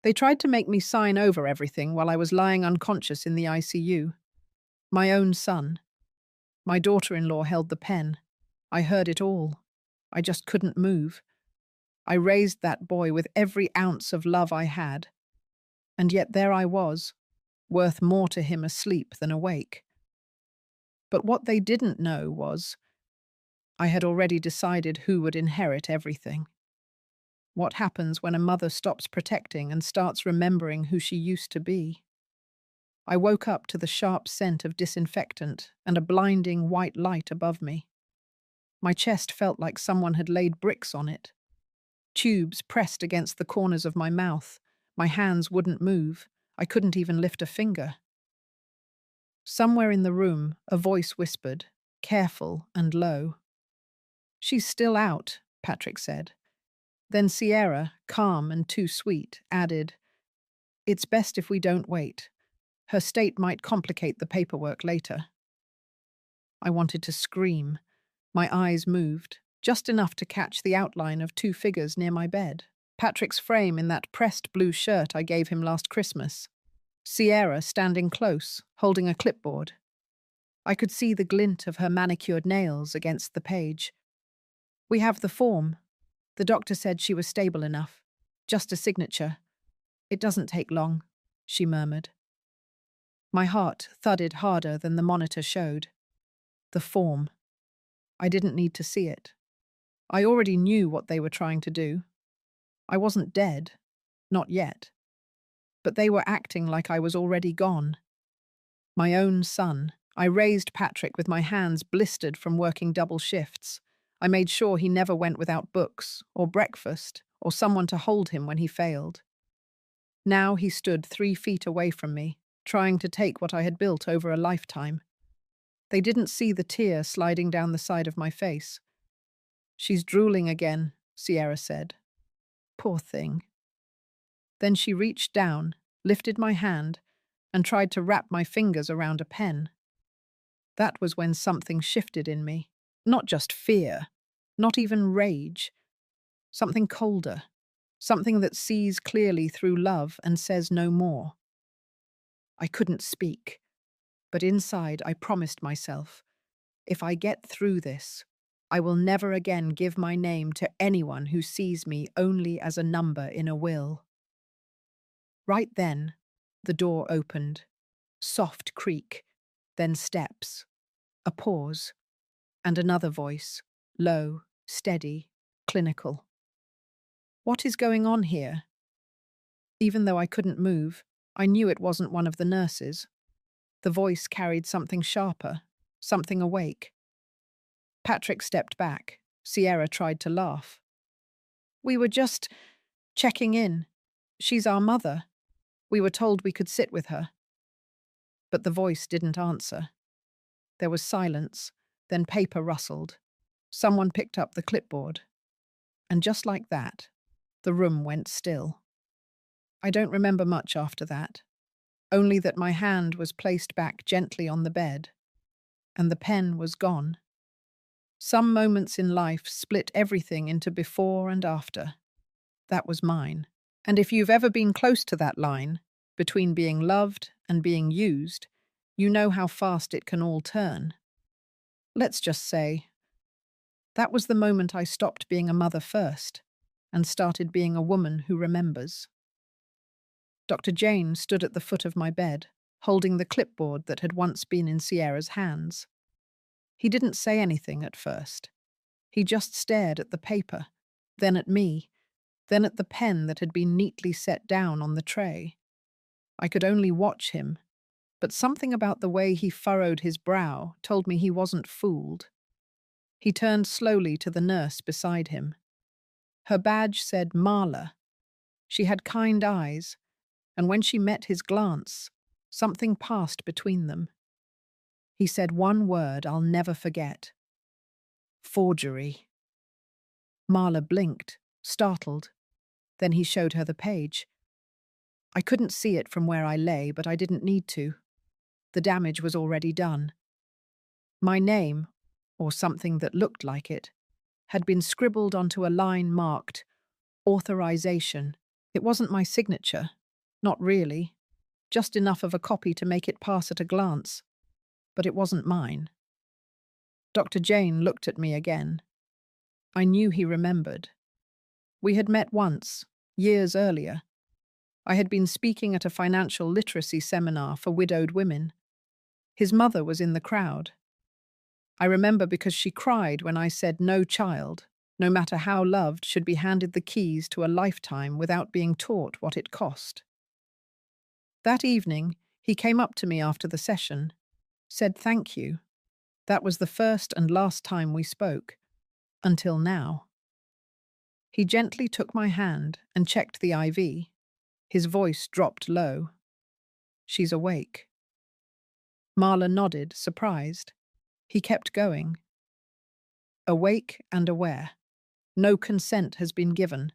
They tried to make me sign over everything while I was lying unconscious in the ICU. My own son. My daughter-in-law held the pen. I heard it all. I just couldn't move. I raised that boy with every ounce of love I had. And yet there I was, worth more to him asleep than awake. But what they didn't know was, I had already decided who would inherit everything. What happens when a mother stops protecting and starts remembering who she used to be? I woke up to the sharp scent of disinfectant and a blinding white light above me. My chest felt like someone had laid bricks on it. Tubes pressed against the corners of my mouth. My hands wouldn't move. I couldn't even lift a finger. Somewhere in the room, a voice whispered, careful and low. "She's still out," Patrick said. Then Sierra, calm and too sweet, added, "It's best if we don't wait. Her state might complicate the paperwork later." I wanted to scream. My eyes moved, just enough to catch the outline of two figures near my bed. Patrick's frame in that pressed blue shirt I gave him last Christmas. Sierra standing close, holding a clipboard. I could see the glint of her manicured nails against the page. "We have the form. The doctor said she was stable enough. Just a signature. It doesn't take long," she murmured. My heart thudded harder than the monitor showed. The form. I didn't need to see it. I already knew what they were trying to do. I wasn't dead. Not yet. But they were acting like I was already gone. My own son. I raised Patrick with my hands blistered from working double shifts. I made sure he never went without books, or breakfast, or someone to hold him when he failed. Now he stood 3 feet away from me, trying to take what I had built over a lifetime. They didn't see the tear sliding down the side of my face. "She's drooling again," Sierra said. Poor thing. Then she reached down, lifted my hand, and tried to wrap my fingers around a pen. That was when something shifted in me. Not just fear, not even rage. Something colder. Something that sees clearly through love and says no more. I couldn't speak, but inside I promised myself, if I get through this, I will never again give my name to anyone who sees me only as a number in a will. Right then, the door opened. Soft creak, then steps. A pause. And another voice, low, steady, clinical. "What is going on here?" Even though I couldn't move, I knew it wasn't one of the nurses. The voice carried something sharper, something awake. Patrick stepped back. Sierra tried to laugh. "We were just checking in. She's our mother. We were told we could sit with her." But the voice didn't answer. There was silence, then paper rustled. Someone picked up the clipboard. And just like that, the room went still. I don't remember much after that, only that my hand was placed back gently on the bed, and the pen was gone. Some moments in life split everything into before and after. That was mine. And if you've ever been close to that line, between being loved and being used, you know how fast it can all turn. Let's just say, that was the moment I stopped being a mother first and started being a woman who remembers. Dr. Jane stood at the foot of my bed, holding the clipboard that had once been in Sierra's hands. He didn't say anything at first. He just stared at the paper, then at me, then at the pen that had been neatly set down on the tray. I could only watch him, but something about the way he furrowed his brow told me he wasn't fooled. He turned slowly to the nurse beside him. Her badge said Marla. She had kind eyes, and when she met his glance, something passed between them. He said one word I'll never forget. Forgery. Marla blinked, startled. Then he showed her the page. I couldn't see it from where I lay, but I didn't need to. The damage was already done. My name, or something that looked like it, had been scribbled onto a line marked Authorization. It wasn't my signature. Not really. Just enough of a copy to make it pass at a glance. But it wasn't mine. Dr. Jane looked at me again. I knew he remembered. We had met once, years earlier. I had been speaking at a financial literacy seminar for widowed women. His mother was in the crowd. I remember because she cried when I said no child, no matter how loved, should be handed the keys to a lifetime without being taught what it cost. That evening, he came up to me after the session, said thank you. That was the first and last time we spoke, until now. He gently took my hand and checked the IV. His voice dropped low. She's awake. Marla nodded, surprised. He kept going. Awake and aware. No consent has been given.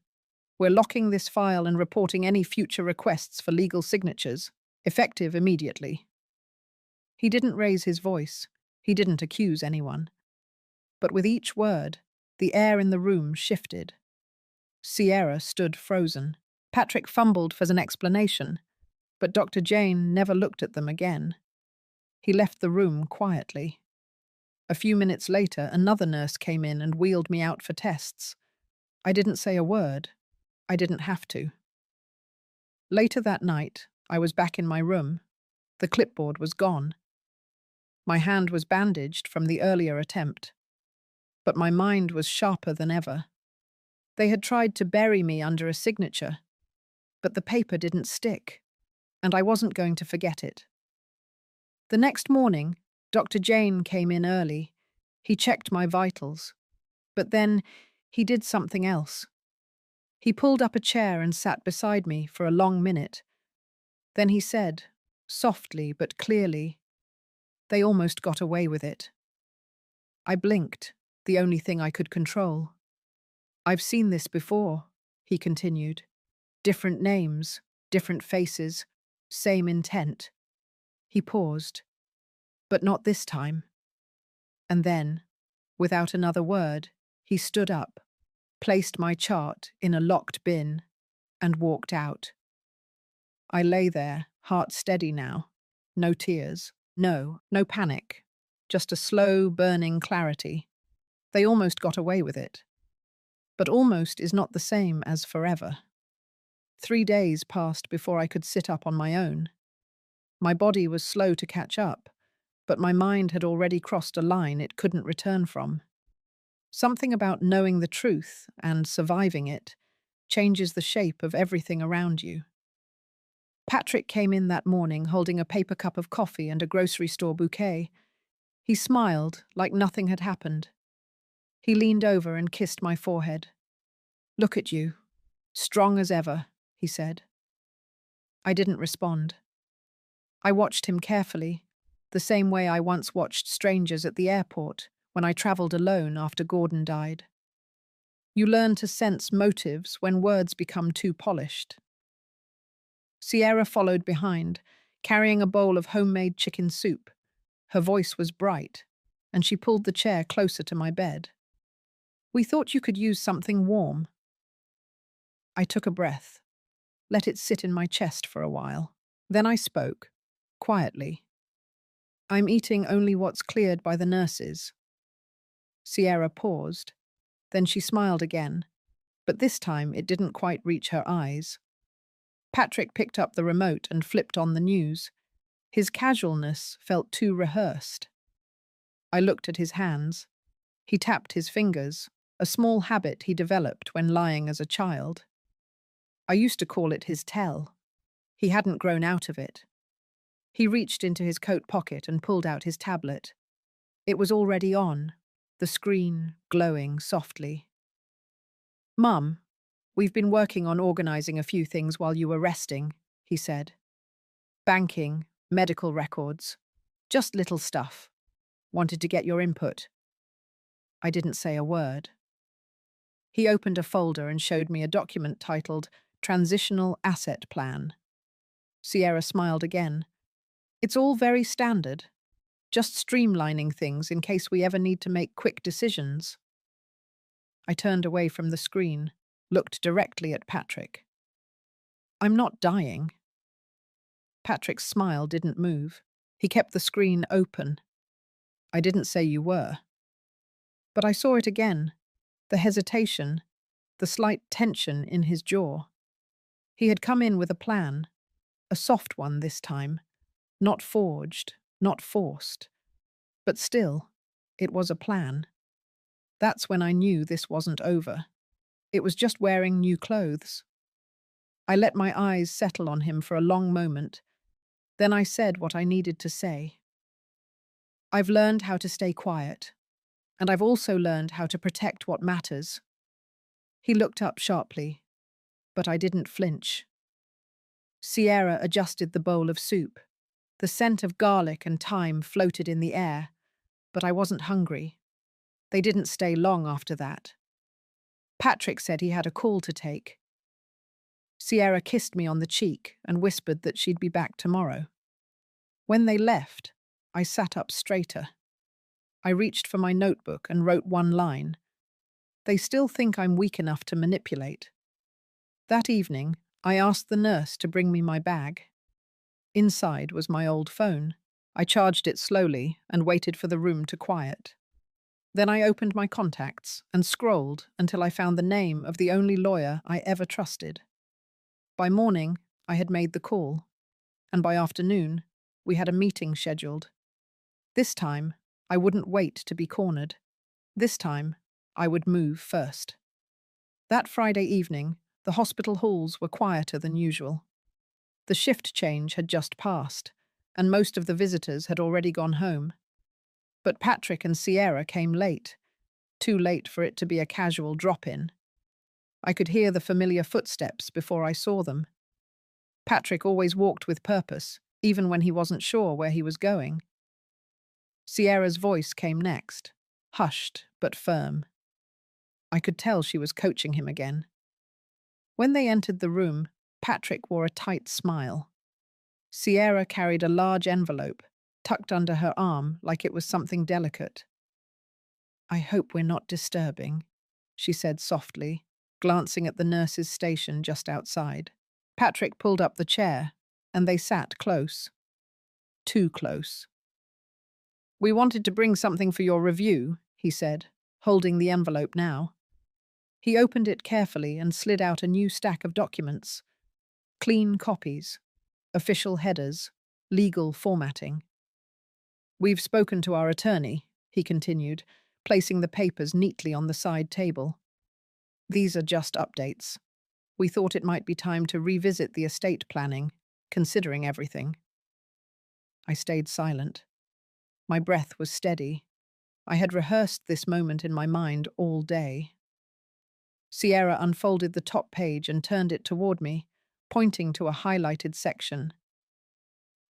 We're locking this file and reporting any future requests for legal signatures, effective immediately. He didn't raise his voice. He didn't accuse anyone. But with each word, the air in the room shifted. Sierra stood frozen. Patrick fumbled for an explanation, but Dr. Jane never looked at them again. He left the room quietly. A few minutes later, another nurse came in and wheeled me out for tests. I didn't say a word. I didn't have to. Later that night, I was back in my room. The clipboard was gone. My hand was bandaged from the earlier attempt, but my mind was sharper than ever. They had tried to bury me under a signature, but the paper didn't stick, and I wasn't going to forget it. The next morning, Dr. Jane came in early. He checked my vitals, but then he did something else. He pulled up a chair and sat beside me for a long minute. Then he said, softly but clearly, "They almost got away with it." I blinked, the only thing I could control. "I've seen this before," he continued. "Different names, different faces, same intent." He paused. "But not this time." And then, without another word, he stood up, placed my chart in a locked bin, and walked out. I lay there, heart steady now. No tears. No panic. Just a slow, burning clarity. They almost got away with it. But almost is not the same as forever. 3 days passed before I could sit up on my own. My body was slow to catch up, but my mind had already crossed a line it couldn't return from. Something about knowing the truth and surviving it changes the shape of everything around you. Patrick came in that morning holding a paper cup of coffee and a grocery store bouquet. He smiled like nothing had happened. He leaned over and kissed my forehead. "Look at you. Strong as ever," he said. I didn't respond. I watched him carefully, the same way I once watched strangers at the airport when I traveled alone after Gordon died. You learn to sense motives when words become too polished. Sierra followed behind, carrying a bowl of homemade chicken soup. Her voice was bright, and she pulled the chair closer to my bed. "We thought you could use something warm." I took a breath, let it sit in my chest for a while. Then I spoke, quietly. "I'm eating only what's cleared by the nurses." Sierra paused. Then she smiled again, but this time it didn't quite reach her eyes. Patrick picked up the remote and flipped on the news. His casualness felt too rehearsed. I looked at his hands. He tapped his fingers, a small habit he developed when lying as a child. I used to call it his tell. He hadn't grown out of it. He reached into his coat pocket and pulled out his tablet. It was already on, the screen glowing softly. "Mum, we've been working on organizing a few things while you were resting," he said. "Banking, medical records, just little stuff. Wanted to get your input." I didn't say a word. He opened a folder and showed me a document titled Transitional Asset Plan. Sierra smiled again. "It's all very standard, just streamlining things in case we ever need to make quick decisions." I turned away from the screen, looked directly at Patrick. I'm not dying. Patrick's smile didn't move. He kept the screen open. I didn't say you were. But I saw it again. The hesitation, the slight tension in his jaw. He had come in with a plan. A soft one this time. Not forged, not forced. But still, it was a plan. That's when I knew this wasn't over. It was just wearing new clothes. I let my eyes settle on him for a long moment. Then I said what I needed to say. I've learned how to stay quiet, and I've also learned how to protect what matters. He looked up sharply, but I didn't flinch. Sierra adjusted the bowl of soup. The scent of garlic and thyme floated in the air, but I wasn't hungry. They didn't stay long after that. Patrick said he had a call to take. Sierra kissed me on the cheek and whispered that she'd be back tomorrow. When they left, I sat up straighter. I reached for my notebook and wrote one line. They still think I'm weak enough to manipulate. That evening, I asked the nurse to bring me my bag. Inside was my old phone. I charged it slowly and waited for the room to quiet. Then I opened my contacts and scrolled until I found the name of the only lawyer I ever trusted. By morning, I had made the call, and by afternoon, we had a meeting scheduled. This time, I wouldn't wait to be cornered. This time, I would move first. That Friday evening, the hospital halls were quieter than usual. The shift change had just passed, and most of the visitors had already gone home. But Patrick and Sierra came late, too late for it to be a casual drop-in. I could hear the familiar footsteps before I saw them. Patrick always walked with purpose, even when he wasn't sure where he was going. Sierra's voice came next, hushed but firm. I could tell she was coaching him again. When they entered the room, Patrick wore a tight smile. Sierra carried a large envelope, tucked under her arm like it was something delicate. "I hope we're not disturbing," she said softly, glancing at the nurse's station just outside. Patrick pulled up the chair, and they sat close. Too close. "We wanted to bring something for your review," he said, holding the envelope now. He opened it carefully and slid out a new stack of documents. Clean copies, official headers, legal formatting. "We've spoken to our attorney," he continued, placing the papers neatly on the side table. "These are just updates. We thought it might be time to revisit the estate planning, considering everything." I stayed silent. My breath was steady. I had rehearsed this moment in my mind all day. Sierra unfolded the top page and turned it toward me, pointing to a highlighted section.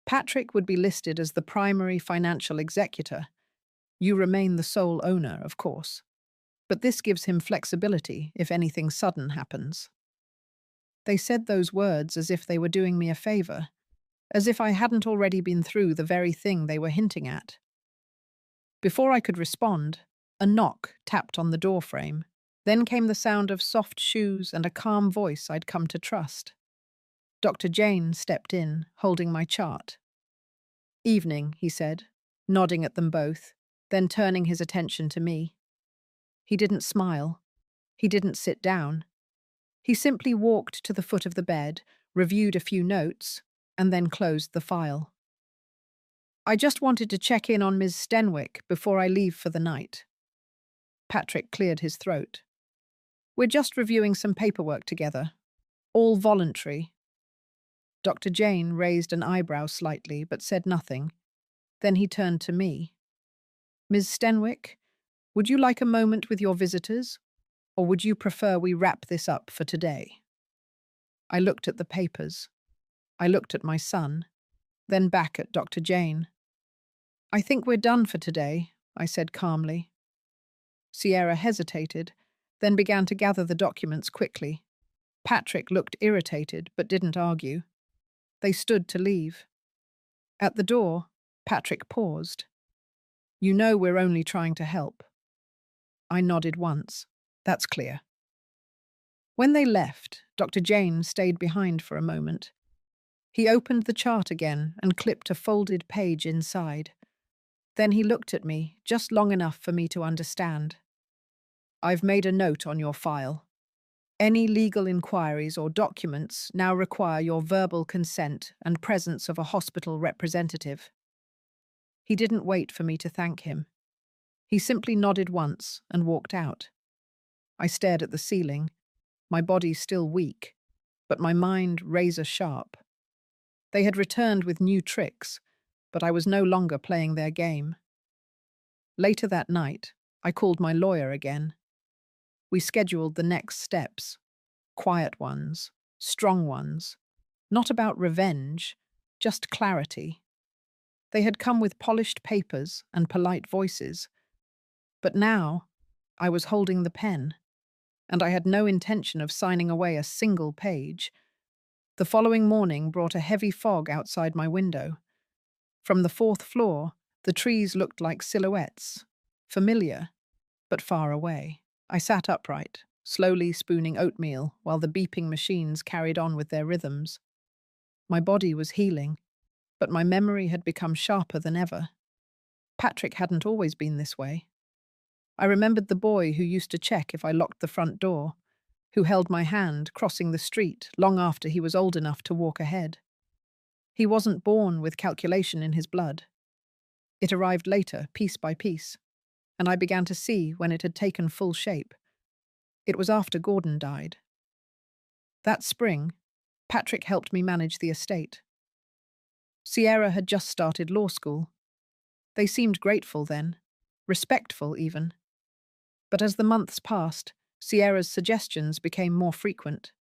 Patrick would be listed as the primary financial executor. You remain the sole owner, of course. But this gives him flexibility if anything sudden happens. They said those words as if they were doing me a favor, as if I hadn't already been through the very thing they were hinting at. Before I could respond, a knock tapped on the doorframe. Then came the sound of soft shoes and a calm voice I'd come to trust. Dr. Jane stepped in, holding my chart. "Evening," he said, nodding at them both, then turning his attention to me. He didn't smile. He didn't sit down. He simply walked to the foot of the bed, reviewed a few notes, and then closed the file. "I just wanted to check in on Ms. Stenwick before I leave for the night." Patrick cleared his throat. "We're just reviewing some paperwork together. All voluntary." Dr. Jane raised an eyebrow slightly, but said nothing. Then he turned to me. "Ms. Stenwick, would you like a moment with your visitors, or would you prefer we wrap this up for today?" I looked at the papers. I looked at my son, then back at Dr. Jane. "I think we're done for today," I said calmly. Sierra hesitated, then began to gather the documents quickly. Patrick looked irritated, but didn't argue. They stood to leave. At the door, Patrick paused. "You know we're only trying to help." I nodded once. "That's clear." When they left, Dr. Jane stayed behind for a moment. He opened the chart again and clipped a folded page inside. Then he looked at me, just long enough for me to understand. "I've made a note on your file. Any legal inquiries or documents now require your verbal consent and presence of a hospital representative." He didn't wait for me to thank him. He simply nodded once and walked out. I stared at the ceiling, my body still weak, but my mind razor sharp. They had returned with new tricks, but I was no longer playing their game. Later that night, I called my lawyer again. We scheduled the next steps. Quiet ones, strong ones. Not about revenge, just clarity. They had come with polished papers and polite voices. But now, I was holding the pen, and I had no intention of signing away a single page. The following morning brought a heavy fog outside my window. From the fourth floor, the trees looked like silhouettes, familiar, but far away. I sat upright, slowly spooning oatmeal while the beeping machines carried on with their rhythms. My body was healing, but my memory had become sharper than ever. Patrick hadn't always been this way. I remembered the boy who used to check if I locked the front door, who held my hand crossing the street long after he was old enough to walk ahead. He wasn't born with calculation in his blood. It arrived later, piece by piece, and I began to see when it had taken full shape. It was after Gordon died. That spring, Patrick helped me manage the estate. Sierra had just started law school. They seemed grateful then, respectful even. But as the months passed, Sierra's suggestions became more frequent.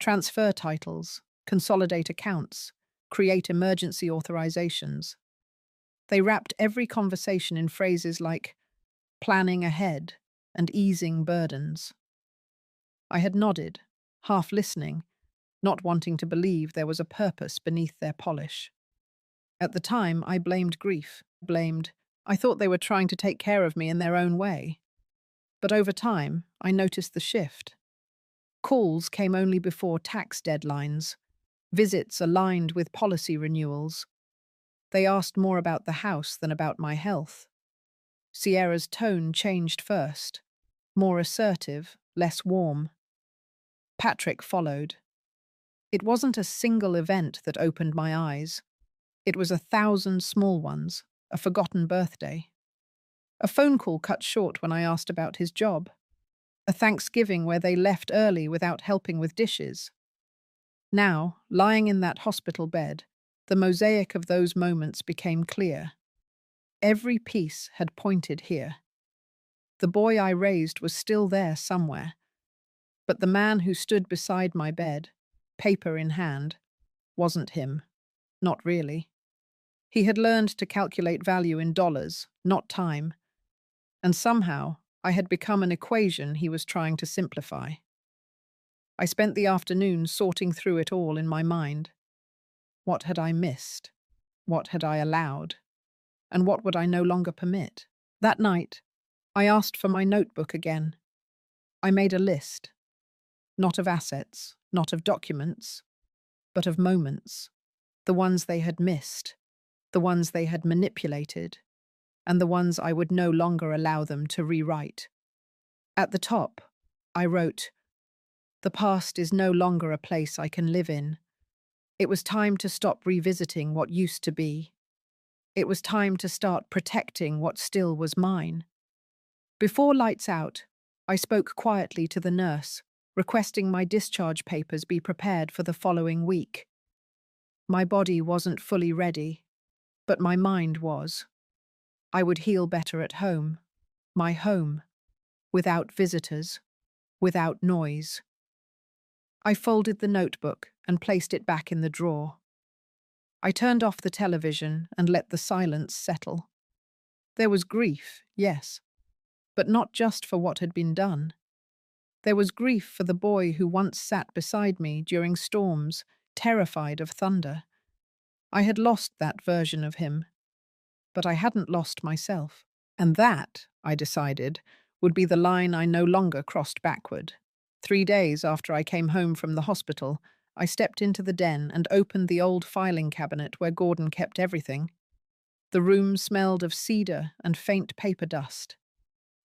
Transfer titles, consolidate accounts, create emergency authorizations. They wrapped every conversation in phrases like planning ahead and easing burdens. I had nodded, half listening, not wanting to believe there was a purpose beneath their polish. At the time, I blamed grief, I thought they were trying to take care of me in their own way. But over time, I noticed the shift. Calls came only before tax deadlines, visits aligned with policy renewals. They asked more about the house than about my health. Sierra's tone changed first, more assertive, less warm. Patrick followed. It wasn't a single event that opened my eyes. It was 1,000 small ones, a forgotten birthday. A phone call cut short when I asked about his job. A Thanksgiving where they left early without helping with dishes. Now, lying in that hospital bed, the mosaic of those moments became clear. Every piece had pointed here. The boy I raised was still there somewhere, but the man who stood beside my bed, paper in hand, wasn't him. Not really. He had learned to calculate value in dollars, not time, and somehow I had become an equation he was trying to simplify. I spent the afternoon sorting through it all in my mind. What had I missed? What had I allowed? And what would I no longer permit? That night, I asked for my notebook again. I made a list, not of assets, not of documents, but of moments, the ones they had missed, the ones they had manipulated, and the ones I would no longer allow them to rewrite. At the top, I wrote, "The past is no longer a place I can live in. It was time to stop revisiting what used to be. It was time to start protecting what still was mine." Before lights out, I spoke quietly to the nurse, requesting my discharge papers be prepared for the following week. My body wasn't fully ready, but my mind was. I would heal better at home, my home, without visitors, without noise. I folded the notebook and placed it back in the drawer. I turned off the television and let the silence settle. There was grief, yes, but not just for what had been done. There was grief for the boy who once sat beside me during storms, terrified of thunder. I had lost that version of him, but I hadn't lost myself. And that, I decided, would be the line I no longer crossed backward. 3 days after I came home from the hospital, I stepped into the den and opened the old filing cabinet where Gordon kept everything. The room smelled of cedar and faint paper dust.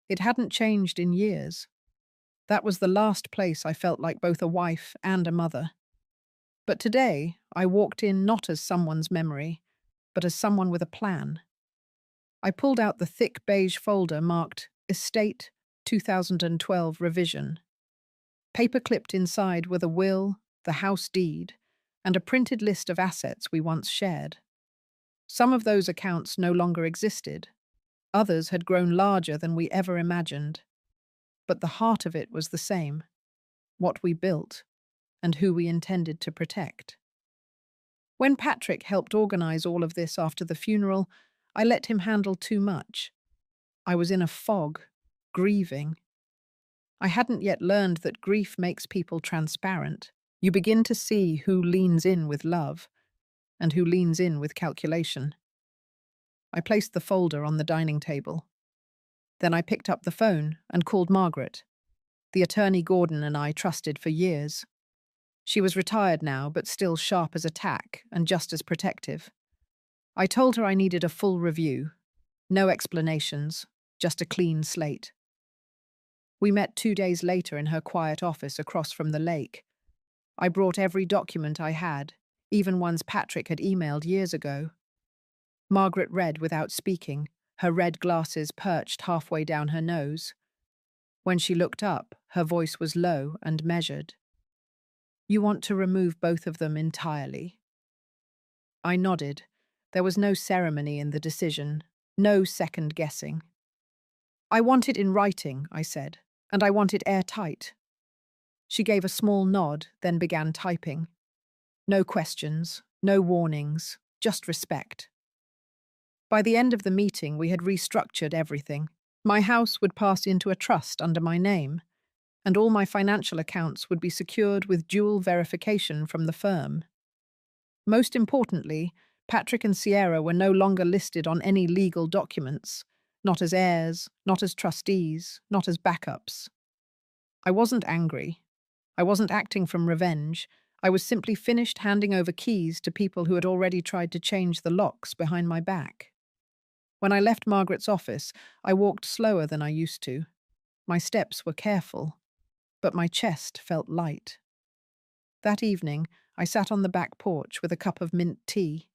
It hadn't changed in years. That was the last place I felt like both a wife and a mother. But today, I walked in not as someone's memory, but as someone with a plan. I pulled out the thick beige folder marked Estate 2012 Revision. Paper-clipped inside were the will, the house deed, and a printed list of assets we once shared. Some of those accounts no longer existed. Others had grown larger than we ever imagined. But the heart of it was the same: what we built and who we intended to protect. When Patrick helped organize all of this after the funeral, I let him handle too much. I was in a fog, grieving. I hadn't yet learned that grief makes people transparent. You begin to see who leans in with love and who leans in with calculation. I placed the folder on the dining table. Then I picked up the phone and called Margaret, the attorney Gordon and I trusted for years. She was retired now, but still sharp as a tack and just as protective. I told her I needed a full review. No explanations, just a clean slate. We met 2 days later in her quiet office across from the lake. I brought every document I had, even ones Patrick had emailed years ago. Margaret read without speaking, her red glasses perched halfway down her nose. When she looked up, her voice was low and measured. "You want to remove both of them entirely?" I nodded. There was no ceremony in the decision, no second guessing. "I want it in writing," I said, "and I want it airtight." She gave a small nod, then began typing. No questions, no warnings, just respect. By the end of the meeting, we had restructured everything. My house would pass into a trust under my name, and all my financial accounts would be secured with dual verification from the firm. Most importantly, Patrick and Sierra were no longer listed on any legal documents, not as heirs, not as trustees, not as backups. I wasn't angry. I wasn't acting from revenge. I was simply finished handing over keys to people who had already tried to change the locks behind my back. When I left Margaret's office, I walked slower than I used to. My steps were careful, but my chest felt light. That evening, I sat on the back porch with a cup of mint tea.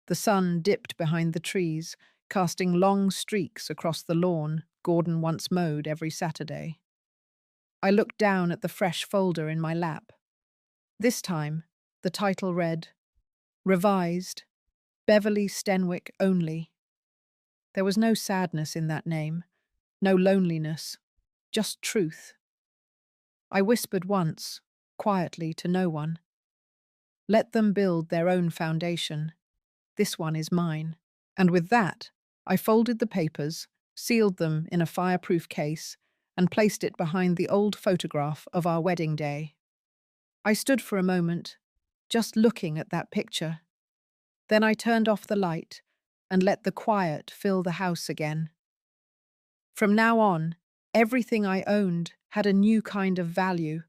The sun dipped behind the trees, casting long streaks across the lawn Gordon once mowed every Saturday. I looked down at the fresh folder in my lap. This time, the title read, Revised, Beverly Stenwick Only. There was no sadness in that name, no loneliness, just truth. I whispered once, quietly to no one. Let them build their own foundation. This one is mine. And with that, I folded the papers, sealed them in a fireproof case, and placed it behind the old photograph of our wedding day. I stood for a moment, just looking at that picture. Then I turned off the light and let the quiet fill the house again. From now on, everything I owned had a new kind of value,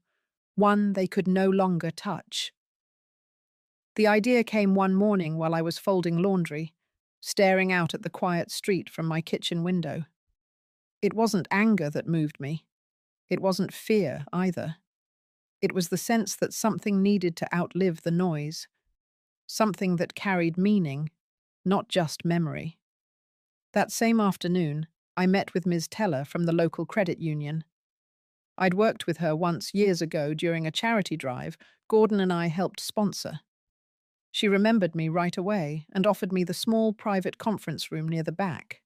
one they could no longer touch. The idea came one morning while I was folding laundry, staring out at the quiet street from my kitchen window. It wasn't anger that moved me. It wasn't fear either. It was the sense that something needed to outlive the noise, something that carried meaning, not just memory. That same afternoon, I met with Ms. Teller from the local credit union. I'd worked with her once years ago during a charity drive Gordon and I helped sponsor. She remembered me right away and offered me the small private conference room near the back.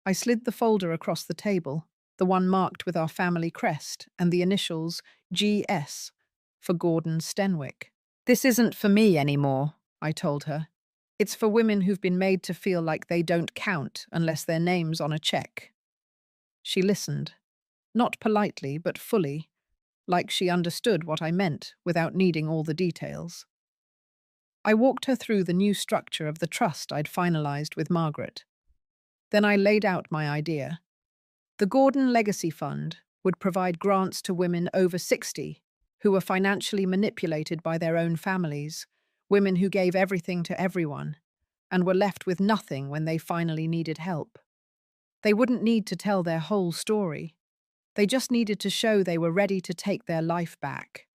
I slid the folder across the table, the one marked with our family crest and the initials GS for Gordon Stenwick. "This isn't for me anymore," I told her. "It's for women who've been made to feel like they don't count unless their name's on a check." She listened, not politely but fully, like she understood what I meant without needing all the details. I walked her through the new structure of the trust I'd finalized with Margaret. Then I laid out my idea. The Gordon Legacy Fund would provide grants to women over 60 who were financially manipulated by their own families, women who gave everything to everyone, and were left with nothing when they finally needed help. They wouldn't need to tell their whole story. They just needed to show they were ready to take their life back.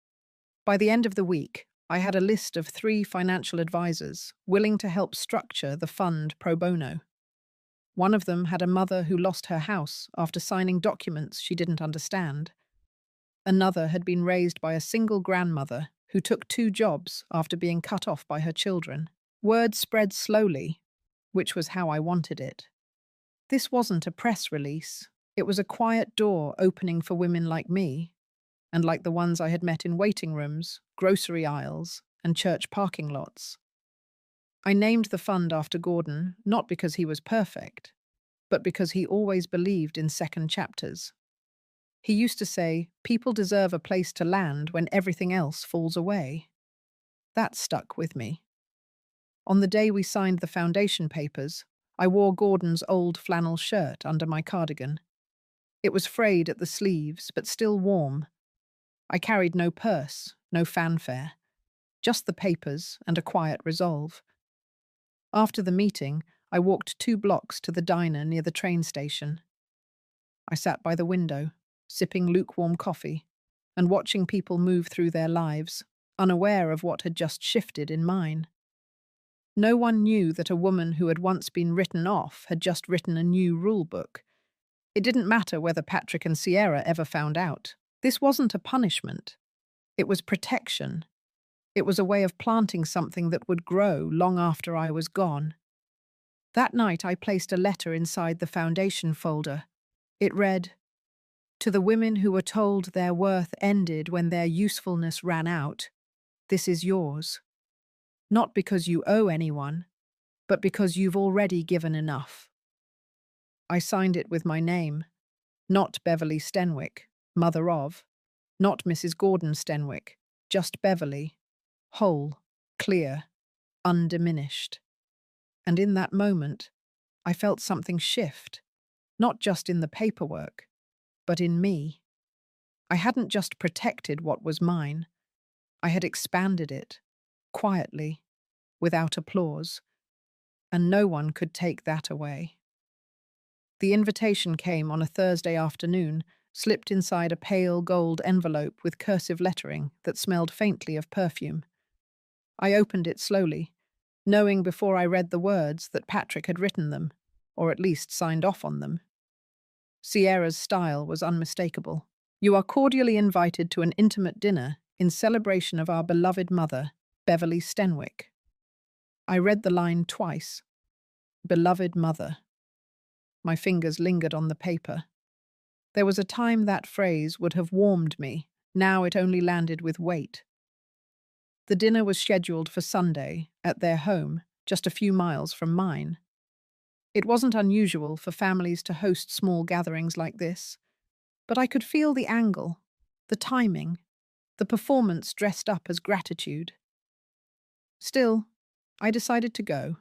By the end of the week, I had a list of 3 financial advisors willing to help structure the fund pro bono. One of them had a mother who lost her house after signing documents she didn't understand. Another had been raised by a single grandmother who took 2 jobs after being cut off by her children. Word spread slowly, which was how I wanted it. This wasn't a press release. It was a quiet door opening for women like me, and like the ones I had met in waiting rooms, grocery aisles, and church parking lots. I named the fund after Gordon, not because he was perfect, but because he always believed in second chapters. He used to say, people deserve a place to land when everything else falls away. That stuck with me. On the day we signed the foundation papers, I wore Gordon's old flannel shirt under my cardigan. It was frayed at the sleeves, but still warm. I carried no purse, no fanfare, just the papers and a quiet resolve. After the meeting, I walked 2 blocks to the diner near the train station. I sat by the window, sipping lukewarm coffee, and watching people move through their lives, unaware of what had just shifted in mine. No one knew that a woman who had once been written off had just written a new rule book. It didn't matter whether Patrick and Sierra ever found out. This wasn't a punishment. It was protection. It was a way of planting something that would grow long after I was gone. That night I placed a letter inside the foundation folder. It read, "To the women who were told their worth ended when their usefulness ran out, this is yours. Not because you owe anyone, but because you've already given enough." I signed it with my name, not Beverly Stenwick, mother of, not Mrs. Gordon Stenwick, just Beverly, whole, clear, undiminished. And in that moment, I felt something shift, not just in the paperwork, but in me. I hadn't just protected what was mine, I had expanded it, quietly, without applause, and no one could take that away. The invitation came on a Thursday afternoon, slipped inside a pale gold envelope with cursive lettering that smelled faintly of perfume. I opened it slowly, knowing before I read the words that Patrick had written them, or at least signed off on them. Sierra's style was unmistakable. "You are cordially invited to an intimate dinner in celebration of our beloved mother, Beverly Stenwick." I read the line twice. Beloved mother. My fingers lingered on the paper. There was a time that phrase would have warmed me. Now it only landed with weight. The dinner was scheduled for Sunday, at their home, just a few miles from mine. It wasn't unusual for families to host small gatherings like this, but I could feel the angle, the timing, the performance dressed up as gratitude. Still, I decided to go.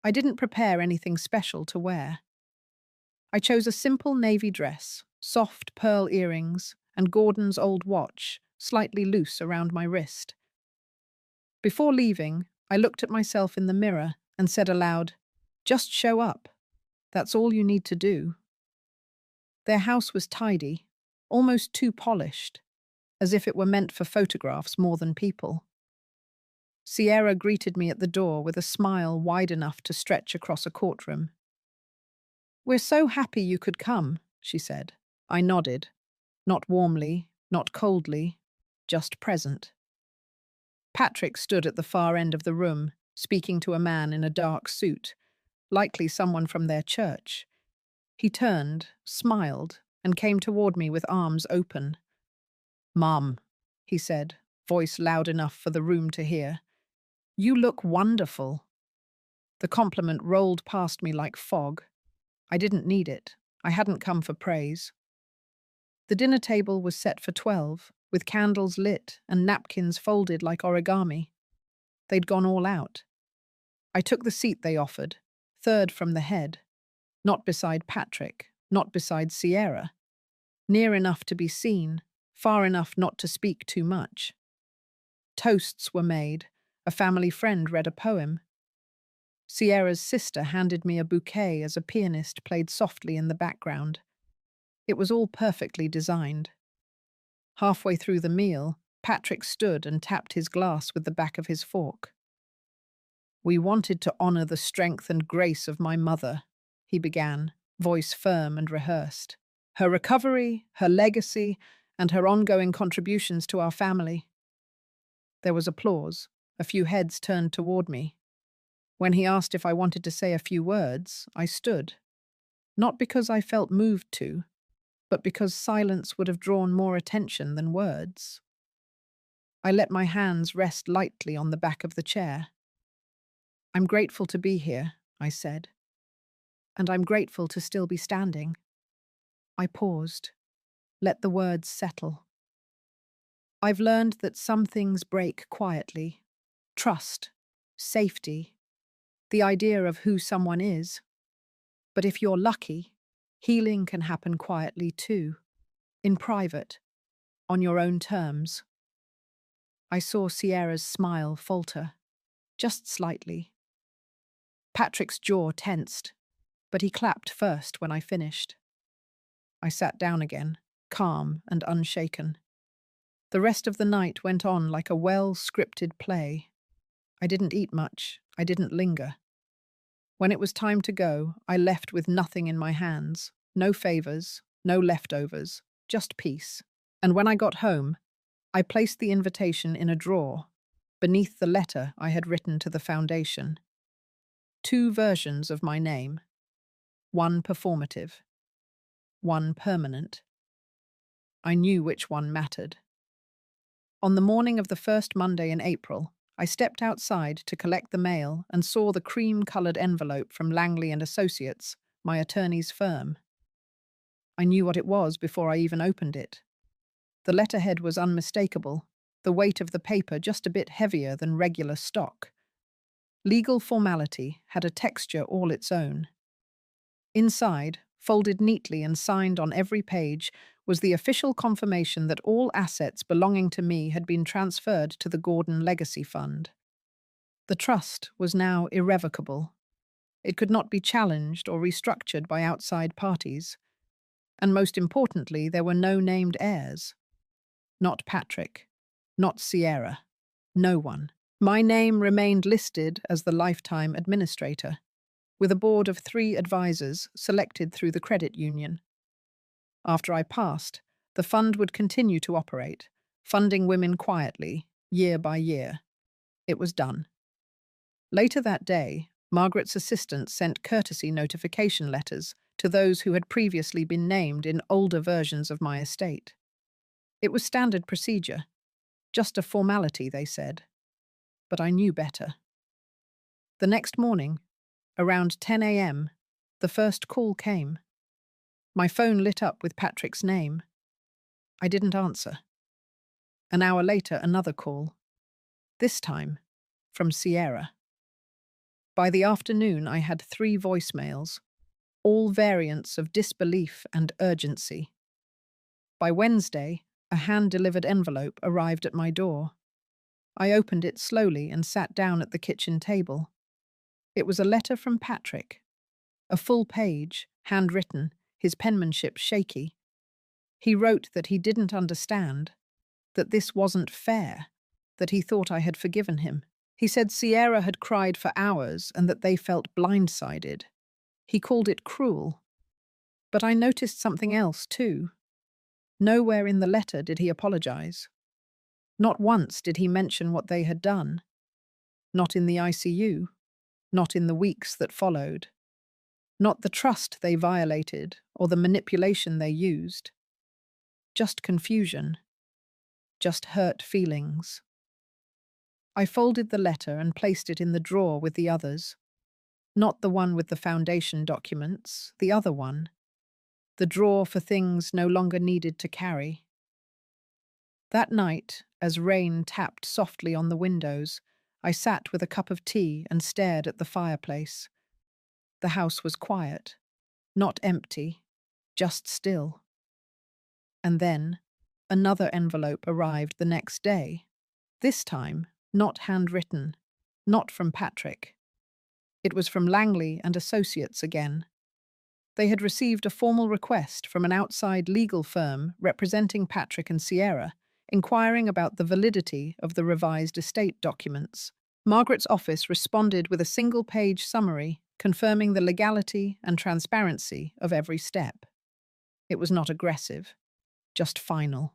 I didn't prepare anything special to wear. I chose a simple navy dress, soft pearl earrings, and Gordon's old watch, slightly loose around my wrist. Before leaving, I looked at myself in the mirror and said aloud, "Just show up. That's all you need to do." Their house was tidy, almost too polished, as if it were meant for photographs more than people. Sierra greeted me at the door with a smile wide enough to stretch across a courtroom. "We're so happy you could come," she said. I nodded, not warmly, not coldly, just present. Patrick stood at the far end of the room, speaking to a man in a dark suit, likely someone from their church. He turned, smiled, and came toward me with arms open. "Mom," he said, voice loud enough for the room to hear, "you look wonderful." The compliment rolled past me like fog. I didn't need it. I hadn't come for praise. The dinner table was set for 12, with candles lit and napkins folded like origami. They'd gone all out. I took the seat they offered, third from the head, not beside Patrick, not beside Sierra. near enough to be seen, far enough not to speak too much. Toasts were made, a family friend read a poem. Sierra's sister handed me a bouquet as a pianist played softly in the background. It was all perfectly designed. Halfway through the meal, Patrick stood and tapped his glass with the back of his fork. "We wanted to honor the strength and grace of my mother," he began, voice firm and rehearsed. "Her recovery, her legacy, and her ongoing contributions to our family." There was applause. A few heads turned toward me. When he asked if I wanted to say a few words, I stood. Not because I felt moved to, but because silence would have drawn more attention than words. I let my hands rest lightly on the back of the chair. "I'm grateful to be here," I said. "And I'm grateful to still be standing." I paused, let the words settle. I've learned that some things break quietly. Trust, safety, the idea of who someone is. But if you're lucky, healing can happen quietly too, in private, on your own terms. I saw Sierra's smile falter, just slightly. Patrick's jaw tensed, but he clapped first when I finished. I sat down again, calm and unshaken. The rest of the night went on like a well-scripted play. I didn't eat much, I didn't linger. When it was time to go, I left with nothing in my hands. No favors, no leftovers, just peace. And when I got home, I placed the invitation in a drawer, beneath the letter I had written to the foundation. 2 versions of my name. One performative. One permanent. I knew which one mattered. On the morning of the first Monday in April, I stepped outside to collect the mail and saw the cream-colored envelope from Langley and Associates, my attorney's firm. I knew what it was before I even opened it. The letterhead was unmistakable, the weight of the paper just a bit heavier than regular stock. Legal formality had a texture all its own. Inside, folded neatly and signed on every page, was the official confirmation that all assets belonging to me had been transferred to the Gordon Legacy Fund. The trust was now irrevocable. It could not be challenged or restructured by outside parties. And most importantly, there were no named heirs. Not Patrick. Not Sierra. No one. My name remained listed as the lifetime administrator, with a board of 3 advisors selected through the credit union. After I passed, the fund would continue to operate, funding women quietly, year by year. It was done. Later that day, Margaret's assistant sent courtesy notification letters to those who had previously been named in older versions of my estate. It was standard procedure, just a formality, they said. But I knew better. The next morning, around 10 a.m., the first call came. My phone lit up with Patrick's name. I didn't answer. An hour later, another call. This time, from Sierra. By the afternoon, I had 3 voicemails, all variants of disbelief and urgency. By Wednesday, a hand-delivered envelope arrived at my door. I opened it slowly and sat down at the kitchen table. It was a letter from Patrick. A full page, handwritten, his penmanship shaky. He wrote that he didn't understand, that this wasn't fair, that he thought I had forgiven him. He said Sierra had cried for hours and that they felt blindsided. He called it cruel. But I noticed something else, too. Nowhere in the letter did he apologize. Not once did he mention what they had done. Not in the ICU. Not in the weeks that followed. Not the trust they violated or the manipulation they used. Just confusion. Just hurt feelings. I folded the letter and placed it in the drawer with the others. Not the one with the foundation documents, the other one. The drawer for things no longer needed to carry. That night, as rain tapped softly on the windows, I sat with a cup of tea and stared at the fireplace. The house was quiet. Not empty, just still. And then another envelope arrived the next day. This time, not handwritten, not from Patrick. It was from Langley and Associates again. They had received a formal request from an outside legal firm representing Patrick and Sierra, inquiring about the validity of the revised estate documents. Margaret's office responded with a single-page summary confirming the legality and transparency of every step. It was not aggressive, just final.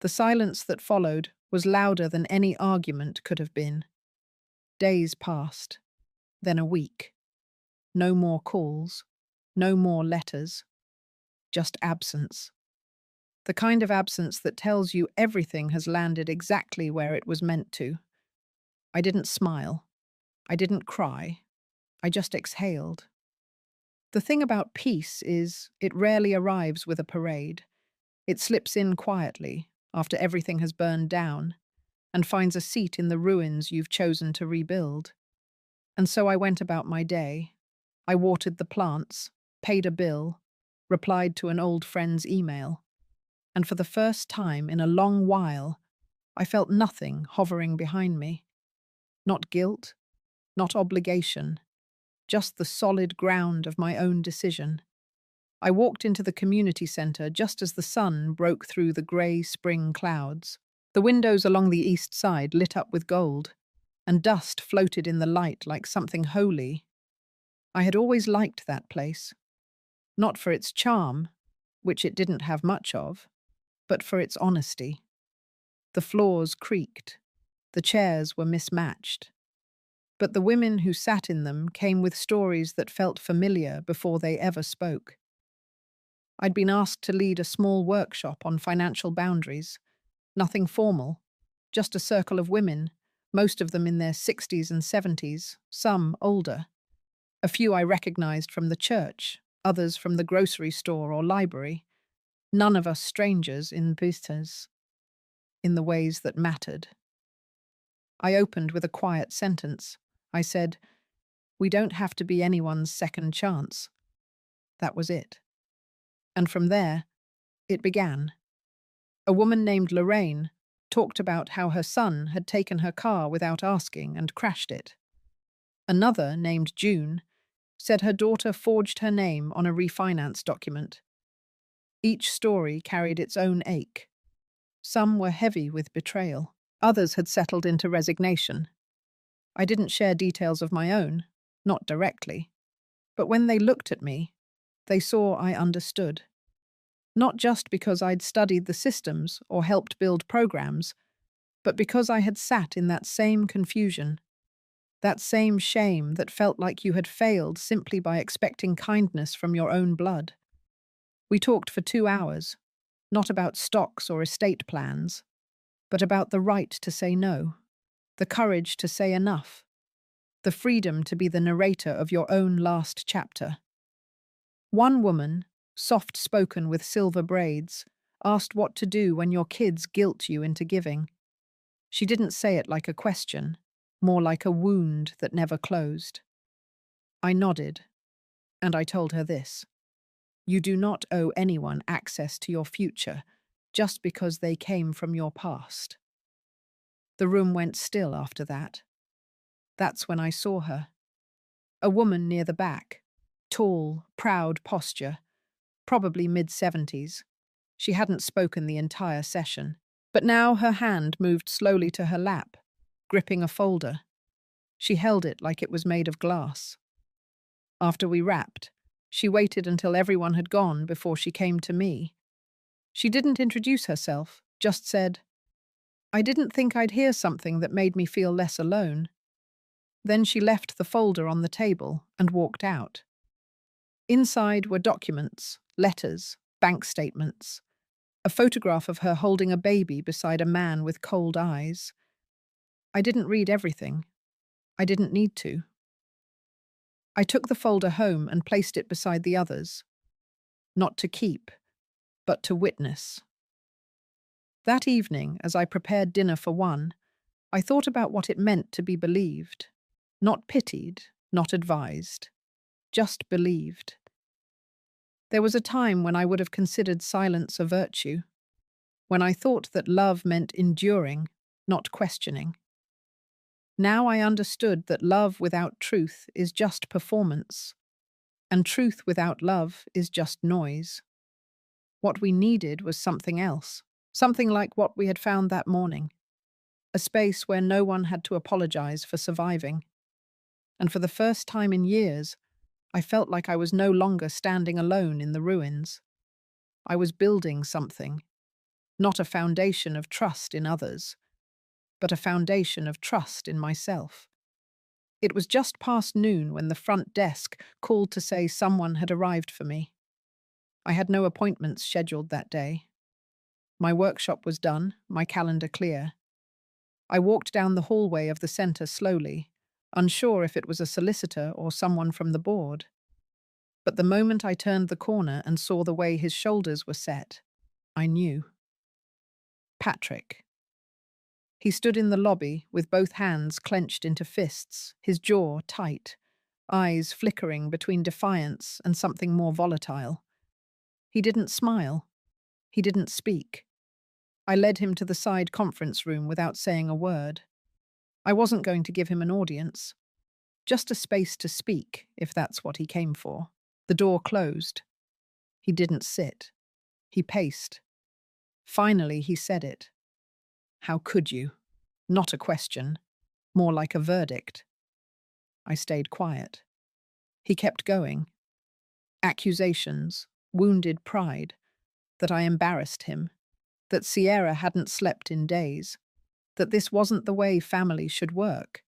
The silence that followed was louder than any argument could have been. Days passed, then a week. No more calls, no more letters, just absence. The kind of absence that tells you everything has landed exactly where it was meant to. I didn't smile. I didn't cry. I just exhaled. The thing about peace is it rarely arrives with a parade. It slips in quietly after everything has burned down and finds a seat in the ruins you've chosen to rebuild. And so I went about my day. I watered the plants, paid a bill, replied to an old friend's email. And for the first time in a long while, I felt nothing hovering behind me. Not guilt, not obligation, just the solid ground of my own decision. I walked into the community centre just as the sun broke through the grey spring clouds. The windows along the east side lit up with gold, and dust floated in the light like something holy. I had always liked that place, not for its charm, which it didn't have much of, but for its honesty. The floors creaked, the chairs were mismatched, but the women who sat in them came with stories that felt familiar before they ever spoke. I'd been asked to lead a small workshop on financial boundaries, nothing formal, just a circle of women, most of them in their 60s and 70s, some older. A few I recognized from the church, others from the grocery store or library. None of us strangers in business, in the ways that mattered. I opened with a quiet sentence. I said, "We don't have to be anyone's second chance." That was it. And from there, it began. A woman named Lorraine talked about how her son had taken her car without asking and crashed it. Another, named June, said her daughter forged her name on a refinance document. Each story carried its own ache. Some were heavy with betrayal. Others had settled into resignation. I didn't share details of my own, not directly. But when they looked at me, they saw I understood. Not just because I'd studied the systems or helped build programs, but because I had sat in that same confusion, that same shame that felt like you had failed simply by expecting kindness from your own blood. We talked for 2 hours, not about stocks or estate plans, but about the right to say no, the courage to say enough, the freedom to be the narrator of your own last chapter. One woman, soft-spoken with silver braids, asked what to do when your kids guilt you into giving. She didn't say it like a question, more like a wound that never closed. I nodded, and I told her this. You do not owe anyone access to your future just because they came from your past. The room went still after that. That's when I saw her. A woman near the back, tall, proud posture, probably mid-70s. She hadn't spoken the entire session, but now her hand moved slowly to her lap, gripping a folder. She held it like it was made of glass. After we wrapped, she waited until everyone had gone before she came to me. She didn't introduce herself, just said, "I didn't think I'd hear something that made me feel less alone." Then she left the folder on the table and walked out. Inside were documents, letters, bank statements, a photograph of her holding a baby beside a man with cold eyes. I didn't read everything. I didn't need to. I took the folder home and placed it beside the others. Not to keep, but to witness. That evening, as I prepared dinner for one, I thought about what it meant to be believed. Not pitied, not advised. Just believed. There was a time when I would have considered silence a virtue, when I thought that love meant enduring, not questioning. Now I understood that love without truth is just performance, and truth without love is just noise. What we needed was something else, something like what we had found that morning, a space where no one had to apologize for surviving. And for the first time in years, I felt like I was no longer standing alone in the ruins. I was building something, not a foundation of trust in others, but a foundation of trust in myself. It was just past noon when the front desk called to say someone had arrived for me. I had no appointments scheduled that day. My workshop was done, my calendar clear. I walked down the hallway of the centre slowly, unsure if it was a solicitor or someone from the board. But the moment I turned the corner and saw the way his shoulders were set, I knew. Patrick. He stood in the lobby with both hands clenched into fists, his jaw tight, eyes flickering between defiance and something more volatile. He didn't smile. He didn't speak. I led him to the side conference room without saying a word. I wasn't going to give him an audience. Just a space to speak, if that's what he came for. The door closed. He didn't sit. He paced. Finally, he said it. How could you? Not a question. More like a verdict. I stayed quiet. He kept going. Accusations, wounded pride, that I embarrassed him, that Sierra hadn't slept in days, that this wasn't the way family should work,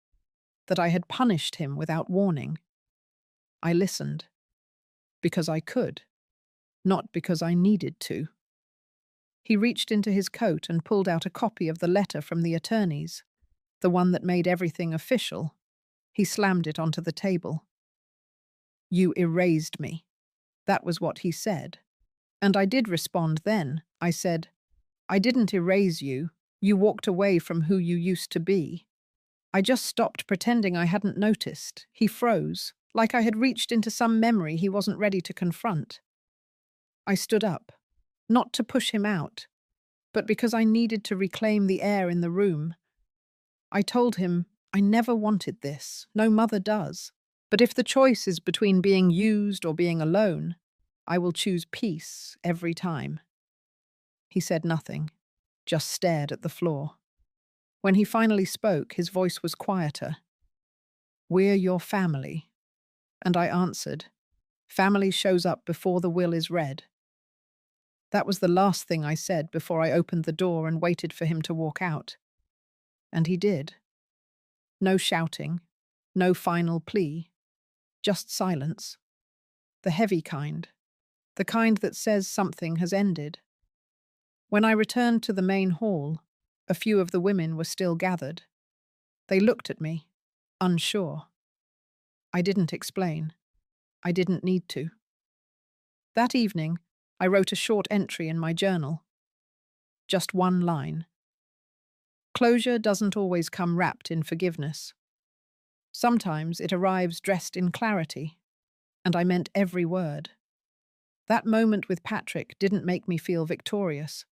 that I had punished him without warning. I listened. Because I could, not because I needed to. He reached into his coat and pulled out a copy of the letter from the attorneys, the one that made everything official. He slammed it onto the table. You erased me. That was what he said. And I did respond then. I said, I didn't erase you. You walked away from who you used to be. I just stopped pretending I hadn't noticed. He froze, like I had reached into some memory he wasn't ready to confront. I stood up, not to push him out, but because I needed to reclaim the air in the room. I told him, I never wanted this. No mother does. But if the choice is between being used or being alone, I will choose peace every time. He said nothing, just stared at the floor. When he finally spoke, his voice was quieter. We're your family. And I answered, family shows up before the will is read. That was the last thing I said before I opened the door and waited for him to walk out. And he did. No shouting, no final plea, just silence. The heavy kind, the kind that says something has ended. When I returned to the main hall, a few of the women were still gathered. They looked at me, unsure. I didn't explain. I didn't need to. That evening, I wrote a short entry in my journal. Just one line. Closure doesn't always come wrapped in forgiveness. Sometimes it arrives dressed in clarity, and I meant every word. That moment with Patrick didn't make me feel victorious.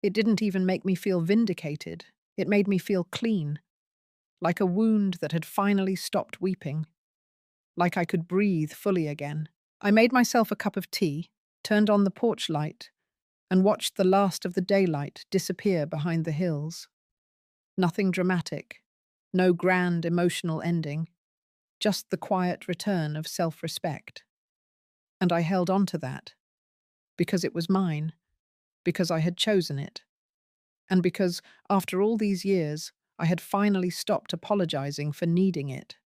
It didn't even make me feel vindicated. It made me feel clean, like a wound that had finally stopped weeping, like I could breathe fully again. I made myself a cup of tea, turned on the porch light, and watched the last of the daylight disappear behind the hills. Nothing dramatic, no grand emotional ending, just the quiet return of self-respect. And I held on to that, because it was mine, because I had chosen it, and because, after all these years, I had finally stopped apologizing for needing it.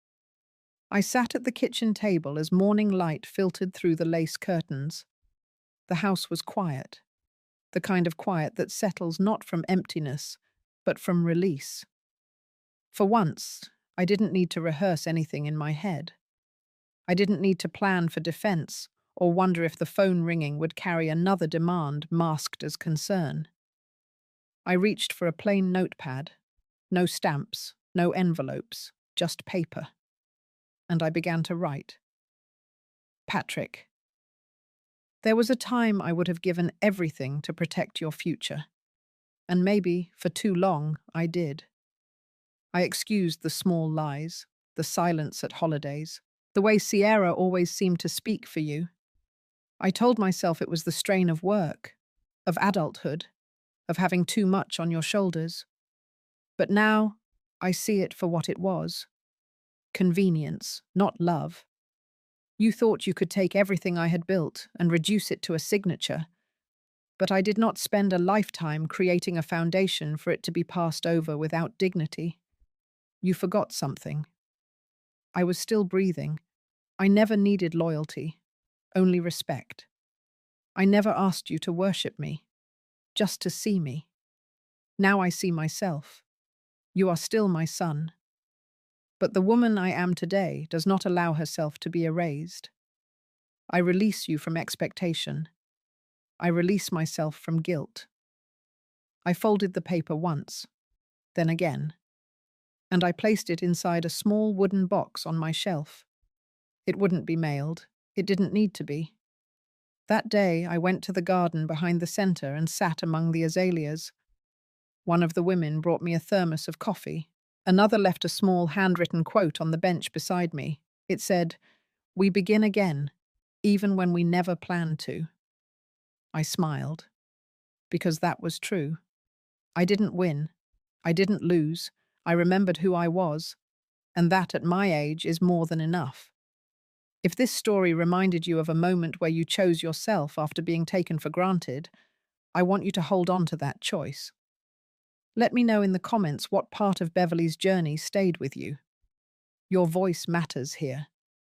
I sat at the kitchen table as morning light filtered through the lace curtains. The house was quiet, the kind of quiet that settles not from emptiness, but from release. For once, I didn't need to rehearse anything in my head. I didn't need to plan for defense or wonder if the phone ringing would carry another demand masked as concern. I reached for a plain notepad, no stamps, no envelopes, just paper. And I began to write. Patrick, There was a time I would have given everything to protect your future. And maybe, for too long, I did. I excused the small lies, the silence at holidays, the way Sierra always seemed to speak for you. I told myself it was the strain of work, of adulthood, of having too much on your shoulders. But now, I see it for what it was. Convenience, not love. You thought you could take everything I had built and reduce it to a signature, but I did not spend a lifetime creating a foundation for it to be passed over without dignity. You forgot something. I was still breathing. I never needed loyalty, only respect. I never asked you to worship me, just to see me. Now I see myself. You are still my son. But the woman I am today does not allow herself to be erased. I release you from expectation. I release myself from guilt. I folded the paper once, then again, and I placed it inside a small wooden box on my shelf. It wouldn't be mailed. It didn't need to be. That day, I went to the garden behind the center and sat among the azaleas. One of the women brought me a thermos of coffee. Another left a small handwritten quote on the bench beside me. It said, "We begin again, even when we never planned to." I smiled, because that was true. I didn't win. I didn't lose. I remembered who I was, and that at my age is more than enough. If this story reminded you of a moment where you chose yourself after being taken for granted, I want you to hold on to that choice. Let me know in the comments what part of Beverly's journey stayed with you. Your voice matters here.